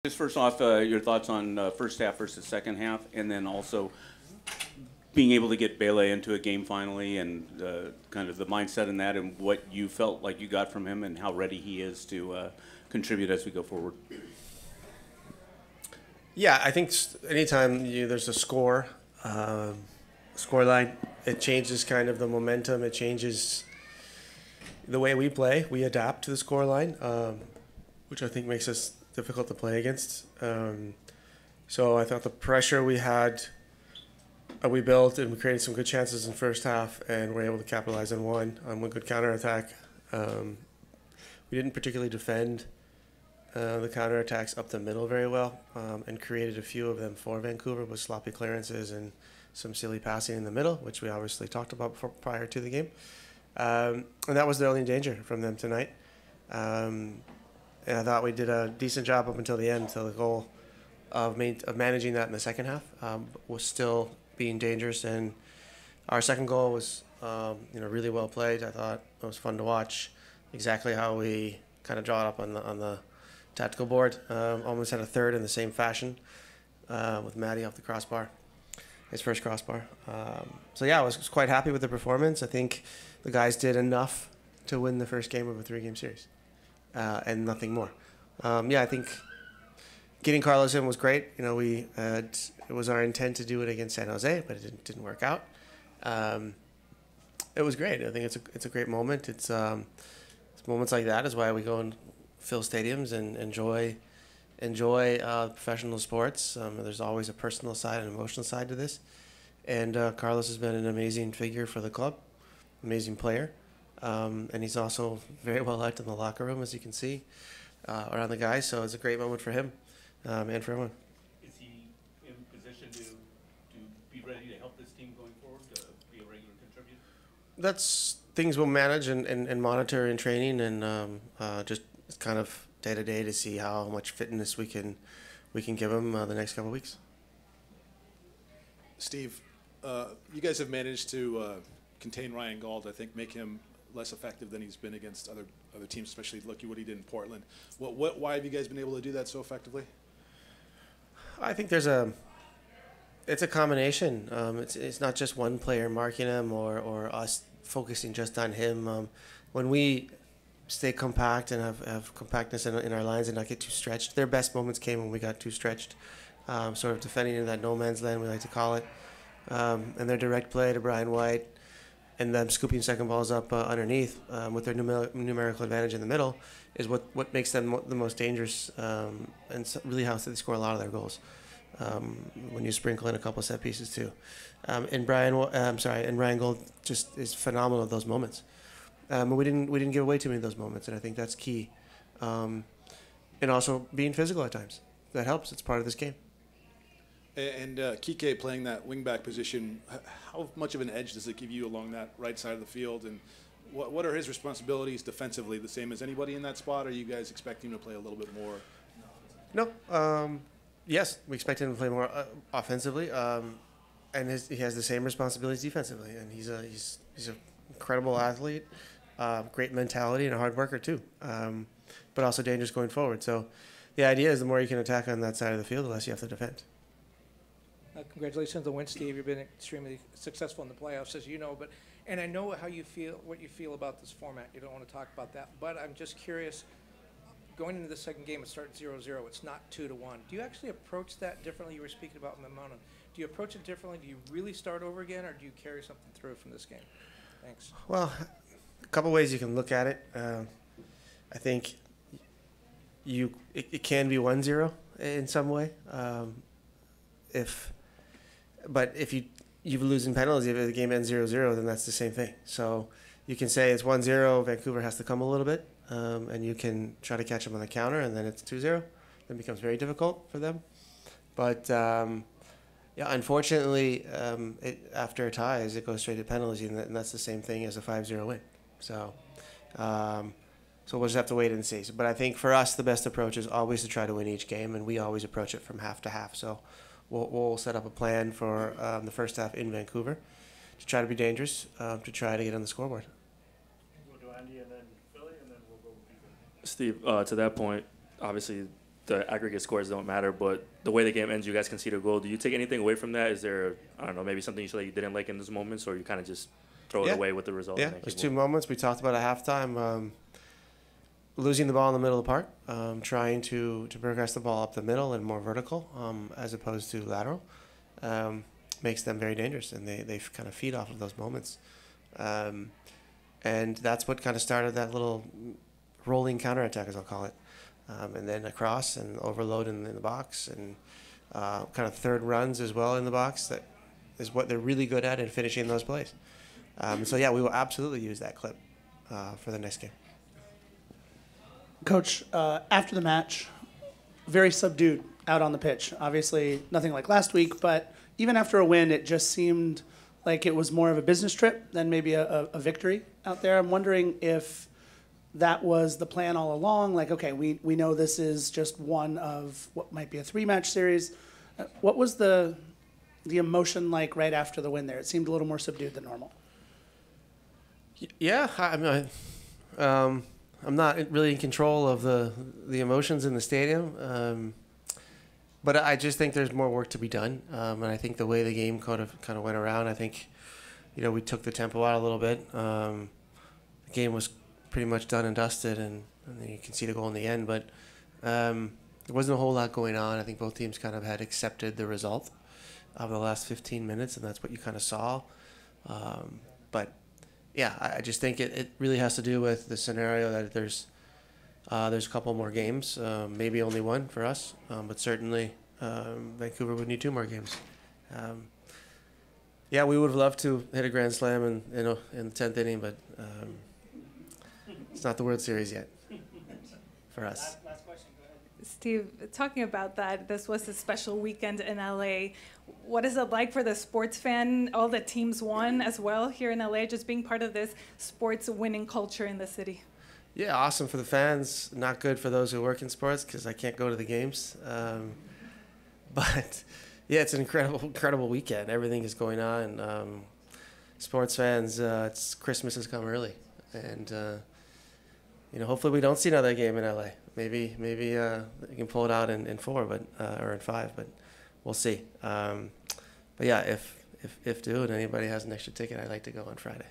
Just first off, your thoughts on first half versus second half, and then also being able to get Vela into a game finally, and kind of the mindset in that, and what you felt like you got from him, and how ready he is to contribute as we go forward. Yeah, I think anytime there's a score line, it changes kind of the momentum. It changes the way we play. We adapt to the score line, which I think makes us difficult to play against. So I thought the pressure we had, we built, and we created some good chances in first half, and we're able to capitalize on one good counterattack. We didn't particularly defend the counterattacks up the middle very well, and created a few of them for Vancouver with sloppy clearances and some silly passing in the middle, which we obviously talked about prior to the game. And that was the only danger from them tonight. And I thought we did a decent job up until the end, until the goal of managing that in the second half was still being dangerous. And our second goal was really well played. I thought it was fun to watch exactly how we kind of draw it up on the tactical board. Almost had a third in the same fashion with Matty off the crossbar, his first crossbar. So yeah, I was quite happy with the performance. I think the guys did enough to win the first game of a 3-game series. And nothing more. I think getting Carlos in was great. It was our intent to do it against San Jose, but it didn't work out. It was great. I think it's a great moment. It's moments like that is why we go and fill stadiums and enjoy professional sports. There's always a personal side and emotional side to this, and Carlos has been an amazing figure for the club, amazing player. And he's also very well liked in the locker room, as you can see, around the guys. So it's a great moment for him and for everyone. Is he in position to be ready to help this team going forward, to be a regular contributor? That's things we'll manage and monitor in training, and just kind of day to day to see how much fitness we can give him the next couple of weeks. Steve, you guys have managed to contain Ryan Gauld, I think, make him less effective than he's been against other teams, especially look at what he did in Portland. Why have you guys been able to do that so effectively? I think it's a combination. It's not just one player marking him or us focusing just on him. When we stay compact and have compactness in our lines and not get too stretched, their best moments came when we got too stretched, sort of defending in that no man's land, we like to call it. And their direct play to Brian White, and them scooping second balls up underneath with their numerical advantage in the middle is what makes them the most dangerous, and really how they score a lot of their goals. When you sprinkle in a couple set pieces too, and Ryan Gauld just is phenomenal at those moments. And we didn't give away too many of those moments, and I think that's key. And also being physical at times, that helps. It's part of this game. And Kike playing that wingback position, how much of an edge does it give you along that right side of the field? And what are his responsibilities defensively? The same as anybody in that spot? Or are you guys expecting him to play a little bit more? No. Yes, we expect him to play more offensively, and he has the same responsibilities defensively. And he's an incredible athlete, great mentality, and a hard worker too, but also dangerous going forward. So the idea is the more you can attack on that side of the field, the less you have to defend. Congratulations on the win, Steve. You've been extremely successful in the playoffs, as you know. And I know what you feel about this format. You don't want to talk about that. But I'm just curious, going into the second game, it starts 0-0. It's not 2-1. Do you actually approach that differently? You were speaking about momentum. Do you approach it differently? Do you really start over again, or do you carry something through from this game? Thanks. Well, a couple ways you can look at it. I think it can be 1-0 in some way. But if you lose in penalties, if the game ends 0-0, then that's the same thing. So you can say it's 1-0, Vancouver has to come a little bit, and you can try to catch them on the counter, and then it's 2-0. Then it becomes very difficult for them. But, unfortunately, after ties, it goes straight to penalties, and that's the same thing as a 5-0 win. So we'll just have to wait and see. But I think for us, the best approach is always to try to win each game, and we always approach it from half to half. So we'll set up a plan for the first half in Vancouver to try to be dangerous, to try to get on the scoreboard. We'll do Andy and then Philly, and then we'll go with Steve, to that point, obviously the aggregate scores don't matter, but the way the game ends, you guys concede a goal. Do you take anything away from that? Is there, I don't know, maybe something you feel like you didn't like in those moments, or you kind of just throw it away with the result? Yeah, there's two moments we talked about at halftime. Losing the ball in the middle of the park, trying to progress the ball up the middle and more vertical as opposed to lateral, makes them very dangerous, and they kind of feed off of those moments. And that's what kind of started that little rolling counterattack, as I'll call it. And then across and overload in the box, and kind of third runs as well in the box. That is what they're really good at, in finishing those plays. So, yeah, we will absolutely use that clip for the next game. Coach, after the match, very subdued out on the pitch. Obviously, nothing like last week, but even after a win, it just seemed like it was more of a business trip than maybe a victory out there. I'm wondering if that was the plan all along. Like, okay, we know this is just one of what might be a 3-match series. What was the emotion like right after the win there? It seemed a little more subdued than normal. Yeah, I mean, I'm not really in control of the emotions in the stadium, but I just think there's more work to be done. And I think the way the game kind of went around, I think, we took the tempo out a little bit. The game was pretty much done and dusted, and then you can see the goal in the end. But there wasn't a whole lot going on. I think both teams kind of had accepted the result of the last 15 minutes, and that's what you kind of saw. But yeah, I just think it really has to do with the scenario that there's a couple more games, maybe only one for us, but certainly Vancouver would need 2 more games. Yeah, we would have loved to hit a grand slam in the 10th inning, but it's not the World Series yet for us. Last question, go ahead. Steve, talking about that, this was a special weekend in LA. What is it like for the sports fan? All the teams won as well here in LA, just being part of this sports winning culture in the city. Yeah, awesome for the fans. Not good for those who work in sports because I can't go to the games. But yeah, it's an incredible weekend. Everything is going on. Sports fans, it's Christmas has come early, and hopefully we don't see another game in LA. Maybe we can pull it out in 4, but or in 5, but we'll see. But yeah, if due and anybody has an extra ticket, I'd like to go on Friday.